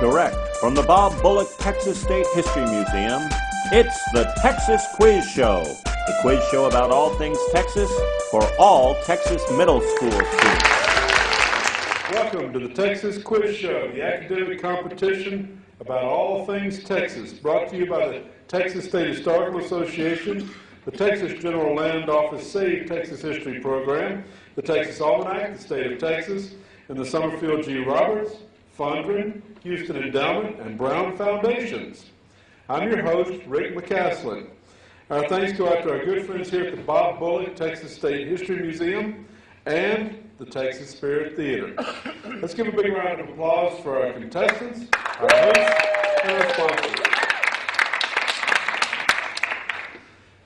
Direct from the Bob Bullock Texas State History Museum, it's the Texas Quiz Show. The quiz show about all things Texas for all Texas middle school students. Welcome to the Texas Quiz Show, the academic competition about all things Texas, brought to you by the Texas State Historical Association, the Texas General Land Office Save Texas History Program, the Texas Almanac, the State of Texas, and the Summerfield G. Roberts, Fondren, Houston Endowment, and Brown Foundations. I'm your host, Rick McCaslin. Our thanks go out to our good friends here at the Bob Bullock Texas State History Museum and the Texas Spirit Theater. Let's give a big round of applause for our contestants, our hosts, and our sponsors.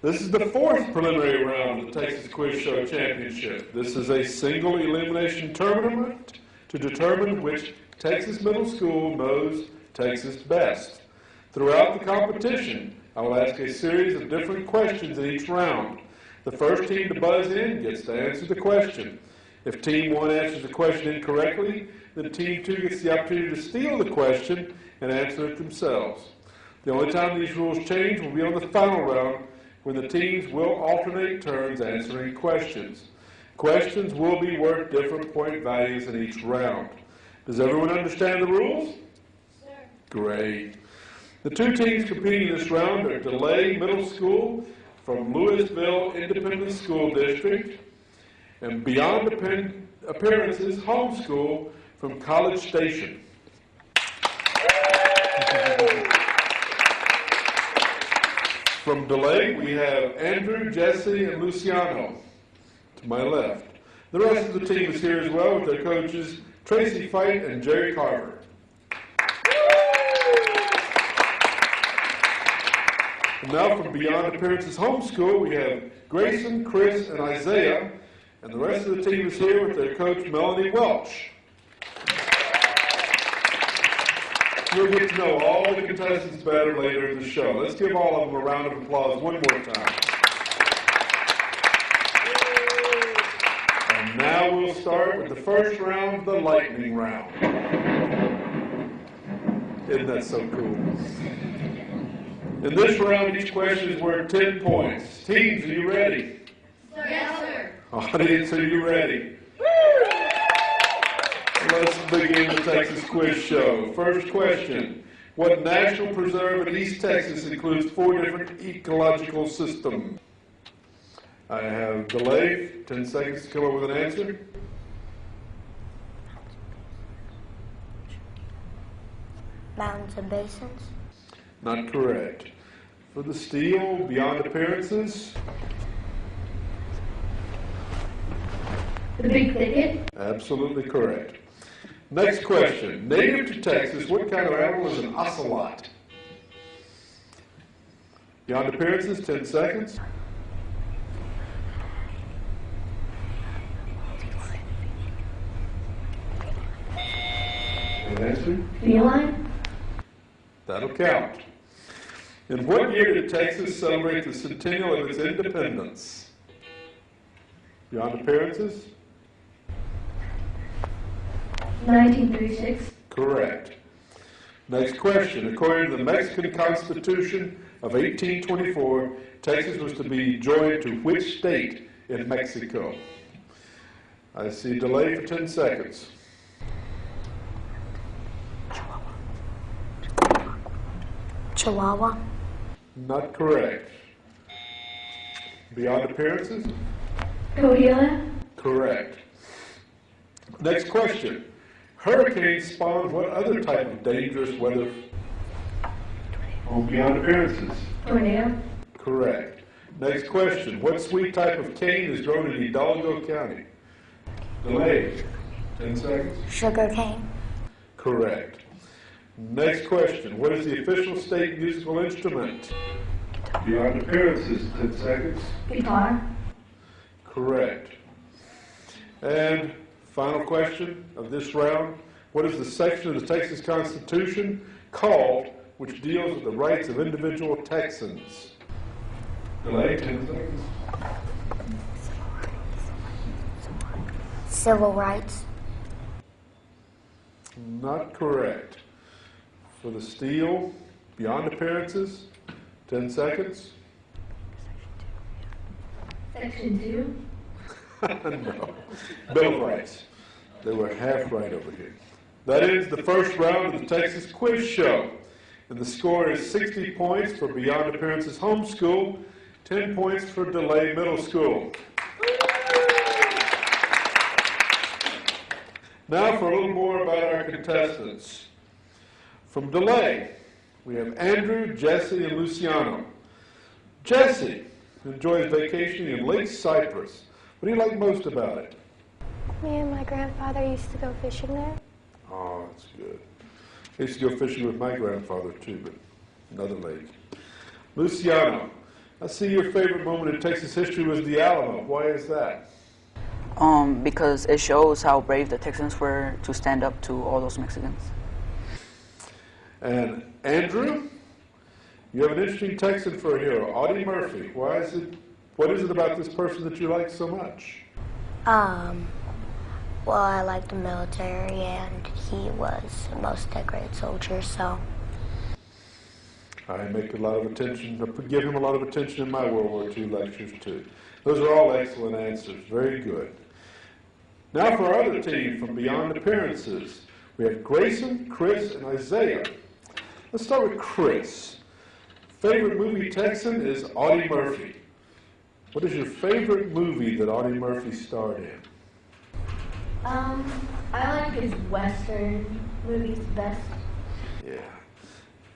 This is the fourth preliminary round of the Texas Quiz Show Championship. This is a single elimination tournament to determine which Texas middle school knows Texas best. Throughout the competition, I will ask a series of different questions in each round. The first team to buzz in gets to answer the question. If Team 1 answers the question incorrectly, then Team 2 gets the opportunity to steal the question and answer it themselves. The only time these rules change will be on the final round, when the teams will alternate turns answering questions. Questions will be worth different point values in each round. Does everyone understand the rules? Sure. Great. The two teams competing in this round are DeLay Middle School from Louisville Independent School District and Beyond Appearances Homeschool from College Station. From DeLay, we have Andrew, Jesse, and Luciano to my left. The rest of the team is here as well with their coaches, Tracy Fight and Jerry Carver. And now from Beyond Appearances Homeschool, we have Grayson, Chris, and Isaiah, and the rest of the team is here with their coach, Melanie Welch. You'll get to know all the contestants better later in the show. Let's give all of them a round of applause one more time. And now we'll start with the first round, the lightning round. Isn't that so cool? In this round, each question is worth 10 points. Teams, are you ready? Yes, sir. Audience, are you ready? Let's begin the Texas Quiz Show. First question. What national preserve in East Texas includes 4 different ecological systems? I have DeLay, 10 seconds to come up with an answer. Mountains and basins. Not correct. For the steal, Beyond Appearances. The Big Thicket. Absolutely correct. Next question. Native to Texas, what kind of animal is an ocelot? Beyond Appearances, 10 seconds. An answer? Feline. That'll count. In what year did Texas celebrate the centennial of its independence? Beyond Appearances? 1936. Correct. Next question. According to the Mexican Constitution of 1824, Texas was to be joined to which state in Mexico? I see DeLay for 10 seconds. Chihuahua. Not correct. Beyond Appearances? Cordillera. Correct. Next question. Hurricanes spawn what other type of dangerous weather? Beyond Appearances? Tornado. Correct. Next question. What sweet type of cane is grown in Hidalgo County? DeLay. 10 seconds. Sugar cane. Correct. Next question. What is the official state musical instrument? Beyond Appearances. 10 seconds. Guitar. Correct. And final question of this round. What is the section of the Texas Constitution called which deals with the rights of individual Texans? DeLay, 10 seconds. Civil rights. Not correct. for the steal, beyond appearances. 10 seconds. Section 2. No. Bill of Rights. They were half right over here. That ends the first round of the Texas Quiz Show. And the score is 60 points for Beyond Appearances Homeschool, 10 points for DeLay Middle School. Now for a little more about our contestants. From DeLay, we have Andrew, Jesse, and Luciano. Jesse enjoys vacationing in Lake Cypress. What do you like most about it? Me and my grandfather used to go fishing there. Oh, that's good. I used to go fishing with my grandfather too, but another lake. Luciano, I see your favorite moment in Texas history was the Alamo. Why is that? Because it shows how brave the Texans were to stand up to all those Mexicans. And Andrew, you have an interesting Texan for a hero, Audie Murphy. What is it about this person that you like so much? Well, I like the military, and he was the most decorated soldier, so. I make a lot of attention, give him a lot of attention in my World War II lectures too. Those are all excellent answers, very good. Now for our other team from Beyond Appearances. We have Grayson, Chris, and Isaiah. Let's start with Chris. Favorite movie Texan is Audie Murphy. What is your favorite movie that Audie Murphy starred in? I like his Western movies best. Yeah,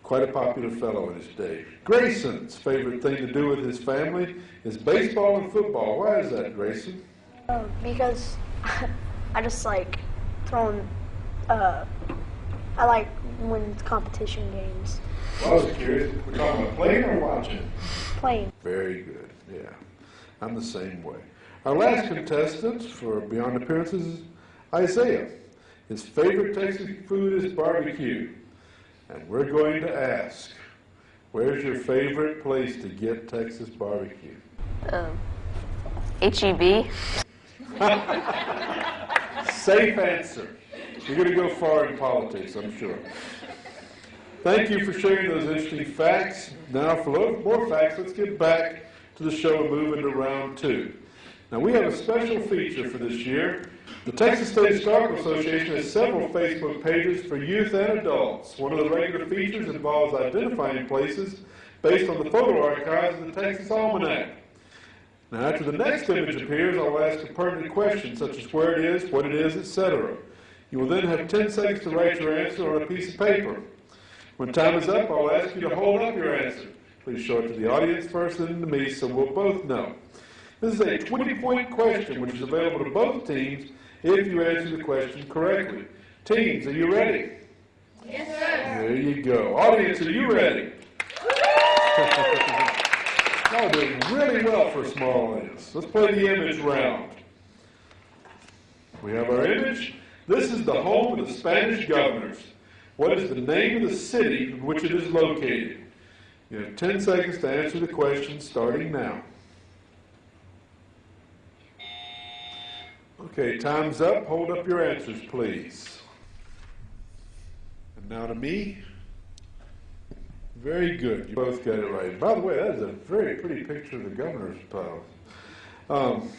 quite a popular fellow in his day. Grayson's favorite thing to do with his family is baseball and football. Why is that, Grayson? Because I just like throwing, I like winning competition games. Well, I was curious. We're talking about playing or watching? Playing. Very good, yeah. I'm the same way. Our last contestant for Beyond Appearances is Isaiah. His favorite Texas food is barbecue. And we're going to ask, where's your favorite place to get Texas barbecue? HEB. Safe answer. You're going to go far in politics, I'm sure. Thank you for sharing those interesting facts. Now for a little more facts, let's get back to the show and move into round 2. Now we have a special feature for this year. The Texas State Historical Association has several Facebook pages for youth and adults. One of the regular features involves identifying places based on the photo archives of the Texas Almanac. Now after the next image appears, I'll ask a pertinent question such as where it is, what it is, etc. You will then have 10 seconds to write your answer on a piece of paper. When time is up, I'll ask you to hold up your answer. Please show it to the audience first and then to me so we'll both know. This is a 20-point question which is available to both teams if you answer the question correctly. Teams, are you ready? Yes, sir. There you go. Audience, are you ready? Y'all doing really well for a small audience. Let's play the image round. We have our image. This is the home of the Spanish governors. What is the name of the city in which it is located? You have 10 seconds to answer the question starting now. Okay, time's up. Hold up your answers, please. And now to me. Very good. You both got it right. By the way, that is a very pretty picture of the governor's palace.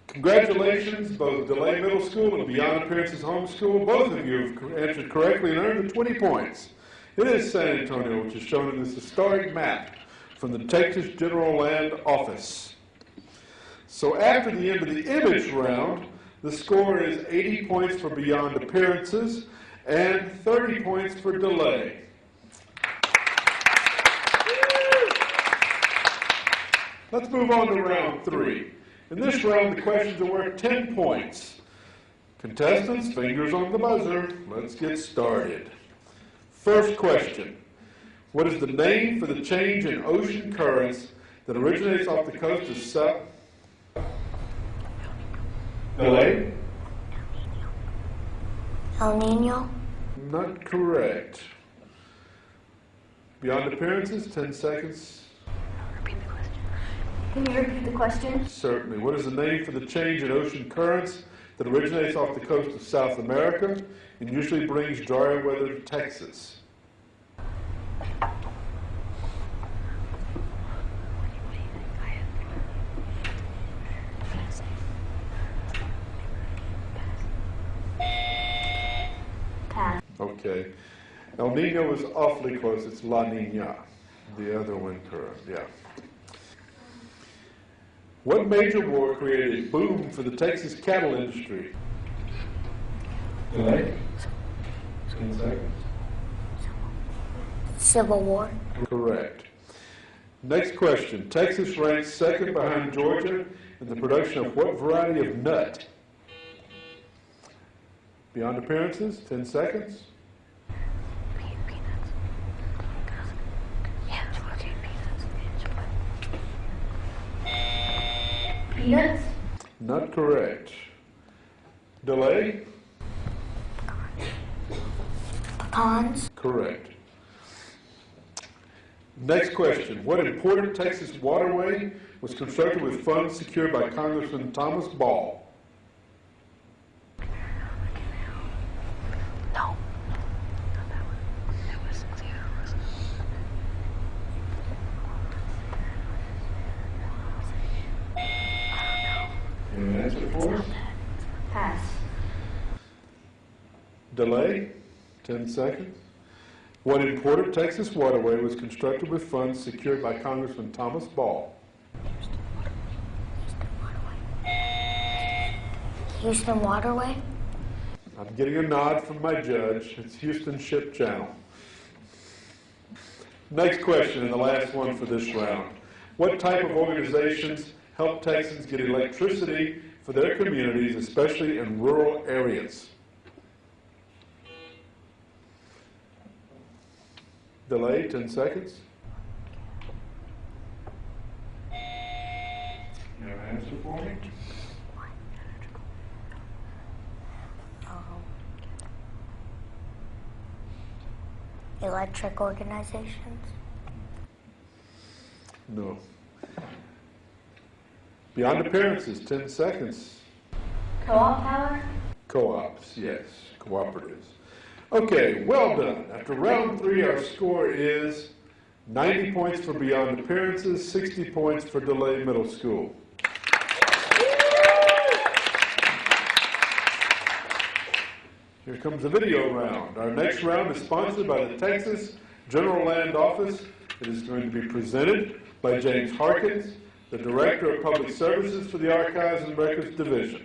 Congratulations, both DeLay Middle School and Beyond Appearances Homeschool. Both of you have answered correctly and earned the 20 points. It is San Antonio, which is shown in this historic map from the Texas General Land Office. So after the end of the image round, the score is 80 points for Beyond Appearances and 30 points for DeLay. Let's move on to round 3. In this round, the questions are worth 10 points. Contestants, fingers on the buzzer. Let's get started. First question. What is the name for the change in ocean currents that originates off the coast of South? DeLay? El Nino. Not correct. Beyond Appearances, 10 seconds. Can you repeat the question? Certainly. What is the name for the change in ocean currents that originates off the coast of South America and usually brings drier weather to Texas? Okay. El Nino is awfully close. It's La Nina. The other one, correct, yeah. What major war created a boom for the Texas cattle industry? DeLay? 10 seconds. Civil War. Correct. Next question. Texas ranks second behind Georgia in the production of what variety of nut? Beyond appearances, 10 seconds. Peanuts? Not correct. DeLay? Pecans. Correct. Next question. What important Texas waterway was constructed with funds secured by Congressman Thomas Ball? No. Any answer for us? Pass. DeLay? 10 seconds. What important Texas waterway was constructed with funds secured by Congressman Thomas Ball? Houston Waterway. I'm getting a nod from my judge. It's Houston Ship Channel. Next question, and the last one for this round. What type of organizations help Texans get electricity for their communities, especially in rural areas? DeLay, 10 seconds. You have an answer for me? Electric organizations. No. Beyond appearances, 10 seconds. Co-op power? Co-ops, yes, cooperatives. Okay, well done. After round 3, our score is 90 points for Beyond Appearances, 60 points for DeLay Middle School. Here comes the video round. Our next round is sponsored by the Texas General Land Office. It is going to be presented by James Harkins, the Director of Public Services for the Archives and Records Division.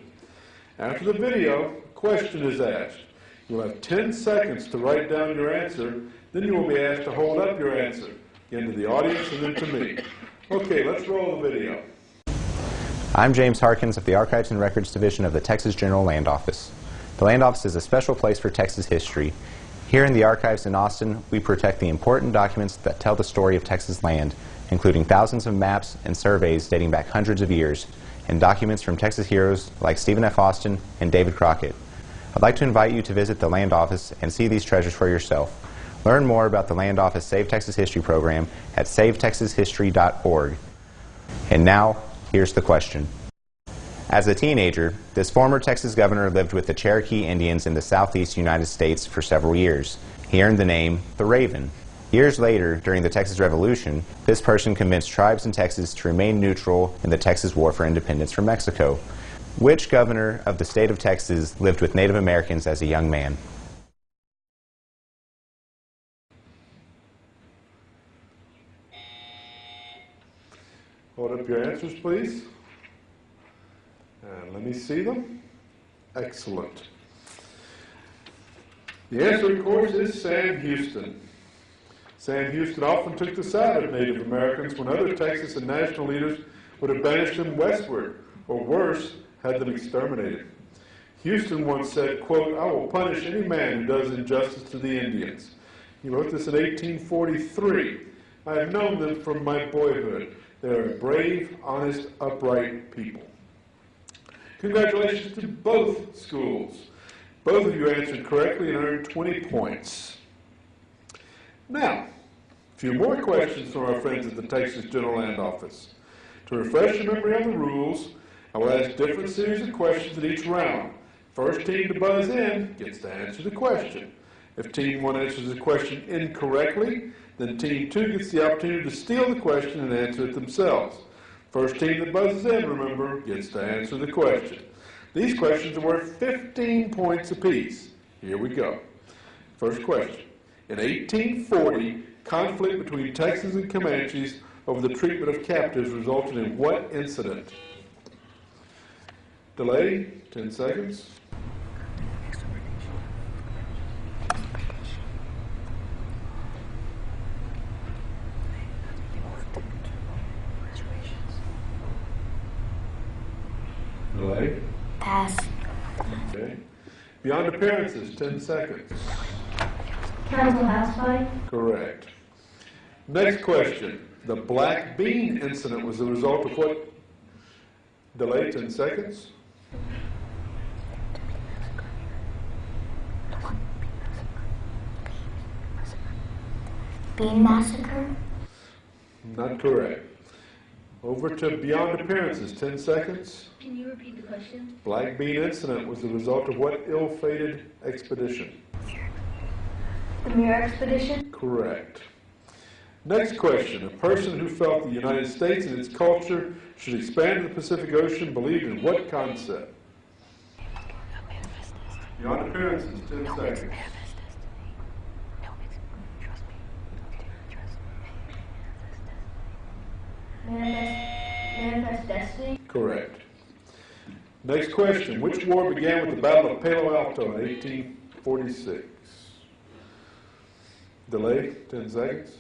After the video, a question is asked. You'll have 10 seconds to write down your answer, then you will be asked to hold up your answer, again to the audience and then to me. Okay, let's roll the video. I'm James Harkins of the Archives and Records Division of the Texas General Land Office. The Land Office is a special place for Texas history. Here in the archives in Austin, we protect the important documents that tell the story of Texas land, including thousands of maps and surveys dating back hundreds of years, and documents from Texas heroes like Stephen F. Austin and David Crockett. I'd like to invite you to visit the Land Office and see these treasures for yourself. Learn more about the Land Office Save Texas History program at savetexashistory.org. And now, here's the question. As a teenager, this former Texas governor lived with the Cherokee Indians in the southeast United States for several years. He earned the name the Raven. Years later, during the Texas Revolution, this person convinced tribes in Texas to remain neutral in the Texas War for Independence from Mexico. Which governor of the state of Texas lived with Native Americans as a young man? Hold up your answers, please. And let me see them. Excellent. The answer, of course, is Sam Houston. Sam Houston often took the side of Native Americans when other Texas and national leaders would have banished them westward, or worse, had them exterminated. Houston once said, quote, "I will punish any man who does injustice to the Indians." He wrote this in 1843. I have known them from my boyhood. They are brave, honest, upright people. Congratulations to both schools. Both of you answered correctly and earned 20 points. Now, a few more questions from our friends at the Texas General Land Office. To refresh your memory on the rules, I will ask different series of questions in each round. First team to buzz in gets to answer the question. If Team 1 answers the question incorrectly, then Team 2 gets the opportunity to steal the question and answer it themselves. First team that buzzes in, remember, gets to answer the question. These questions are worth 15 points apiece. Here we go. First question. In 1840, conflict between Texans and Comanches over the treatment of captives resulted in what incident? Delay, 10 seconds. Delay. Pass. Okay. Beyond appearances, 10 seconds. Council House fight. Correct. Next question. The black bean incident was the result of what? Delay, 10 seconds. Bean massacre. Not correct. Over to beyond appearances, 10 seconds. Can you repeat the question? Black bean incident was the result of what ill-fated expedition? The Muir expedition. Correct. Next question. A person who felt the United States and its culture should expand to the Pacific Ocean believed in what concept? Beyond appearances, 10 seconds. Manifest destiny. Correct. Next question. Which war began with the Battle of Palo Alto in 1846? Delay, 10 seconds.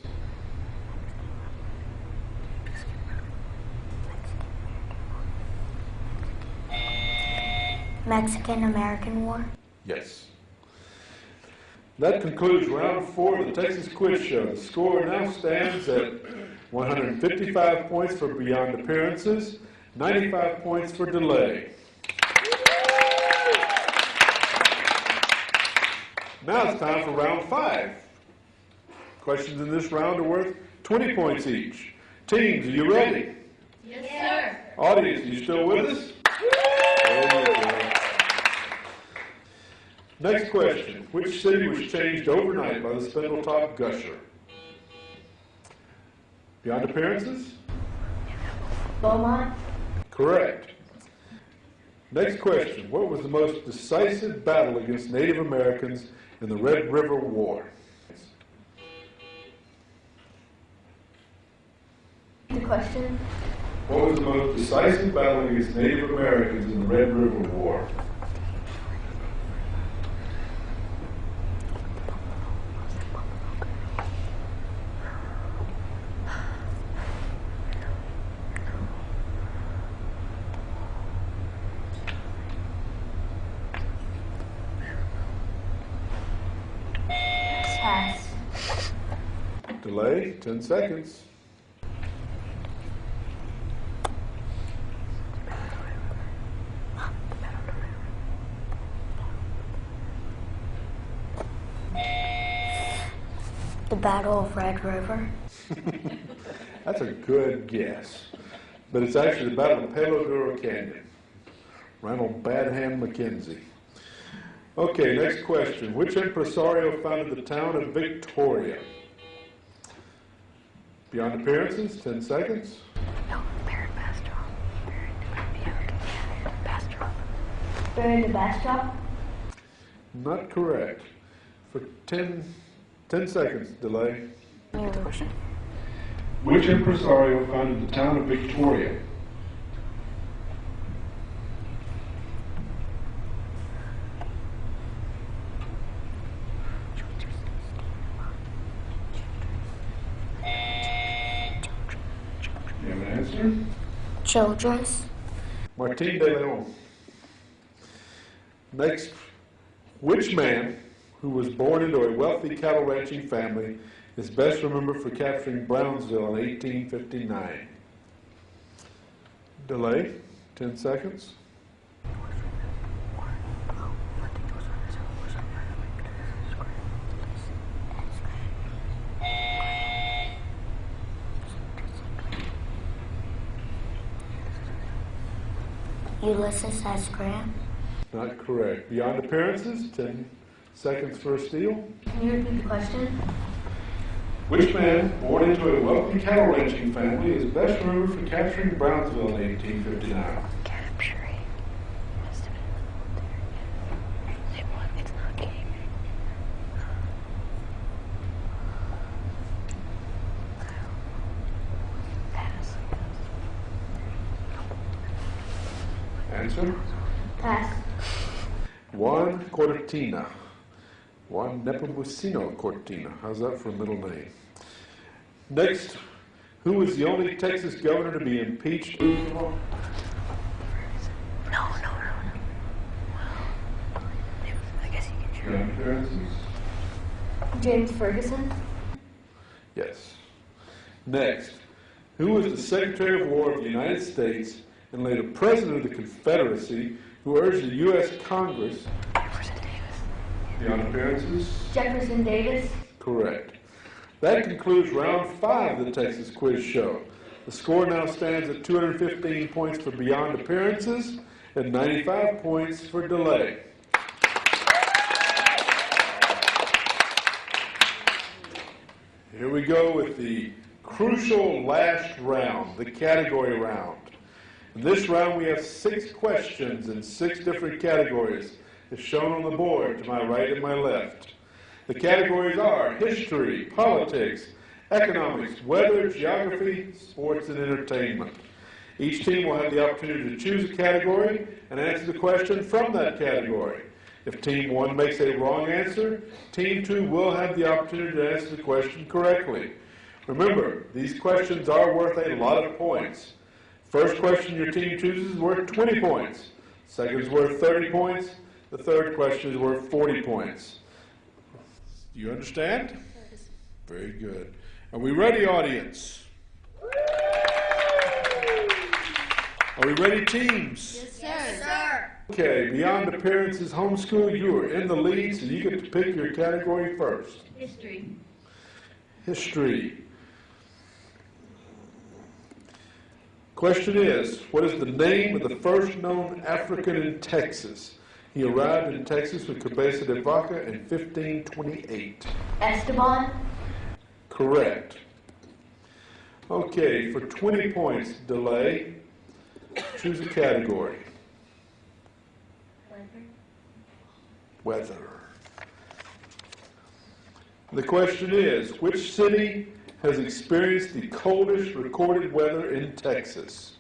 Mexican-American War. Yes. That concludes round 4 of the Texas Quiz Show. The score now stands at 155 points for beyond appearances, 95 points for delay. Now it's time for round 5. Questions in this round are worth 20 points each. Teams, are you ready? Yes, sir. Audience, are you still with us? There you go. Next question. Which city was changed overnight by the Spindletop Gusher? Beyond appearances? Beaumont. Correct. Next question. What was the most decisive battle against Native Americans in the Red River War? The question. What was the most decisive battle against Native Americans in the Red River War? Pass. Delay, 10 seconds. The Battle of Red River. That's a good guess. But it's actually the Battle of Palo Duro Canyon. Ranald Bad Hand McKenzie. Okay, next question. Which impresario founded the town of Victoria? Beyond appearances, 10 seconds. No, Baron Bastrop. Baron de Bastrop. Not correct. For 10 seconds, delay. Repeat the question. Which impresario founded the town of Victoria? You have an answer? Childress. Martin de Leon. Next, which man who was born into a wealthy cattle ranching family is best remembered for capturing Brownsville in 1859? Delay, 10 seconds. Ulysses S. Grant. Not correct. Beyond appearances, 10 seconds for a steal. Can you repeat the question? Which man, born into a wealthy cattle ranching family, is best remembered for capturing Brownsville in 1859? Capturing. It's not gaming. answer? Pass. Juan Cortina. Juan Nepomuceno Cortina. How's that for a middle name? Next, who was the only Texas governor to be impeached? No. I guess you can Your appearances? James Ferguson. Yes. Next, who was the Secretary of War of the United States and later President of the Confederacy who urged the U.S. Congress? Beyond appearances? Jefferson Davis. Correct. That concludes round 5 of the Texas Quiz Show. The score now stands at 215 points for Beyond Appearances and 95 points for Delay. Here we go with the crucial last round, the category round. In this round we have 6 questions in 6 different categories, as shown on the board to my right and my left. The categories are history, politics, economics, weather, geography, sports, and entertainment. Each team will have the opportunity to choose a category and answer the question from that category. If Team 1 makes a wrong answer, Team 2 will have the opportunity to answer the question correctly. Remember, these questions are worth a lot of points. First question your team chooses is worth 20 points. Second is worth 30 points. The third question is worth 40 points. Do you understand? Very good. Are we ready, audience? Are we ready, teams? Yes, sir. Okay, Beyond Appearances Homeschool, you are in the lead, so you get to pick your category first. History. History. Question is, what is the name of the first known African in Texas? He arrived in Texas with Cabeza de Vaca in 1528. Esteban. Correct. Okay, for 20 points, Delay, choose a category. Weather. The question is, which city has experienced the coldest recorded weather in Texas?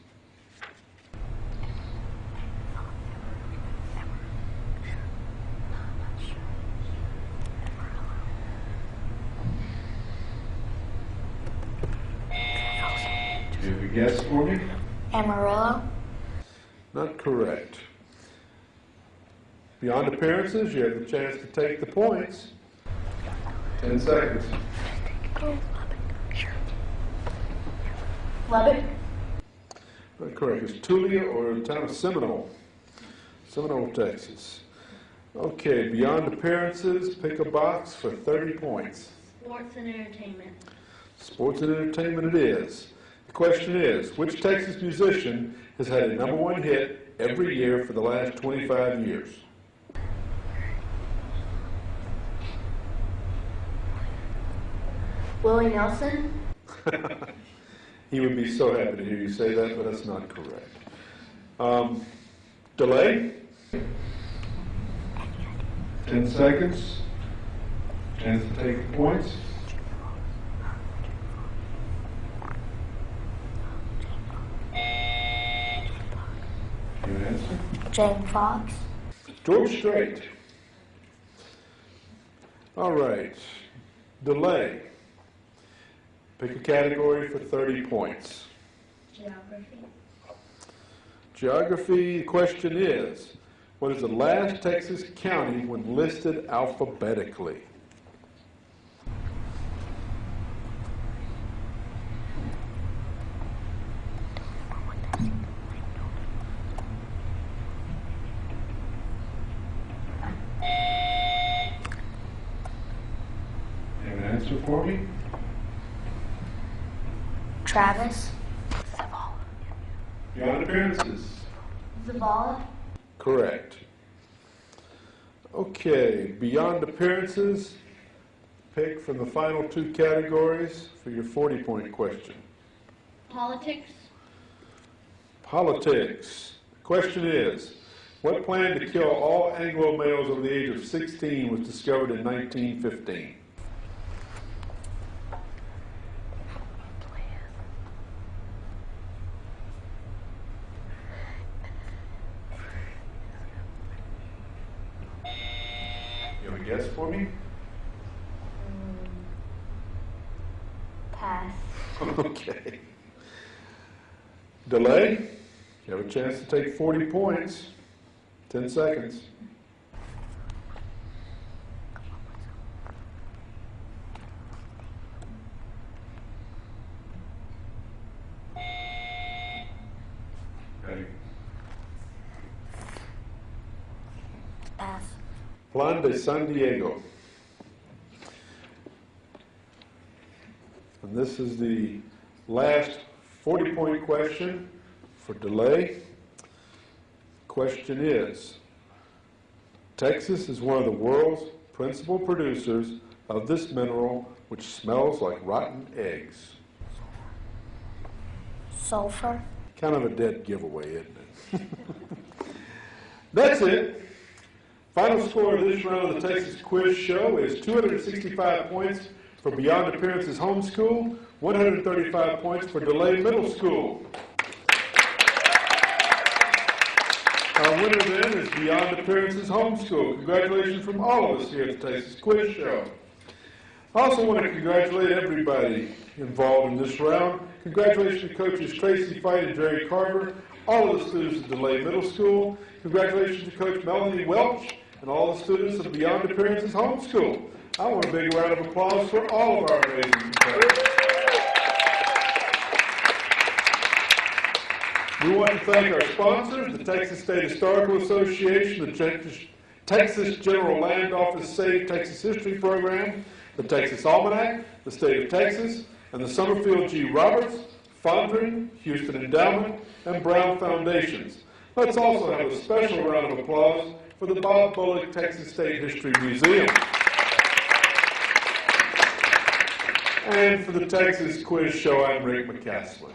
Do you have a guess for me? Amarillo. Not correct. Beyond appearances, you have the chance to take the points. 10 seconds. Lubbock. Not correct. It's Tulia or the town of Seminole. Seminole, Texas. Okay, beyond appearances, pick a box for 30 points. Sports and entertainment. Sports and entertainment it is. The question is, which Texas musician has had a #1 hit every year for the last 25 years? Willie Nelson. He would be so happy to hear you say that, but that's not correct. Delay? 10 seconds. Chance to take the points. Your answer? Jamie Foxx. George Strait. All right. Delay. Pick a category for 30 points. Geography. Geography, the question is, what is the last Texas county when listed alphabetically? You have an answer for me? Travis. Beyond appearances. Zavala. Correct. Okay, beyond appearances, pick from the final 2 categories for your 40-point question. Politics. Politics. The question is, what plan to kill all Anglo males over the age of 16 was discovered in 1915? guess for me? Pass. Okay. DeLay, you have a chance to take 40 points. 10 seconds. Okay. Pass. Plan de San Diego. And this is the last 40-point question for DeLay. Question is, Texas is one of the world's principal producers of this mineral which smells like rotten eggs. Sulfur. Kind of a dead giveaway, isn't it? That's it. Final score of this round of the Texas Quiz Show is 265 points for Beyond Appearances Homeschool, 135 points for DeLay Middle School. Our winner then is Beyond Appearances Homeschool. Congratulations from all of us here at the Texas Quiz Show. I also want to congratulate everybody involved in this round. Congratulations to coaches Tracy Fight and Jerry Carver, all of the students at DeLay Middle School. Congratulations to Coach Melanie Welch and all the students of Beyond Appearances Homeschool. I want a big round of applause for all of our amazing competitors. We want to thank our sponsors, the Texas State Historical Association, the Texas General Land Office Save Texas History Program, the Texas Almanac, the State of Texas, and the Summerfield G. Roberts, Fondren, Houston Endowment, and Brown Foundations. Let's also have a special round of applause for the Bob Bullock Texas State History Museum. And for the Texas Quiz Show, I'm Rick McCaslin.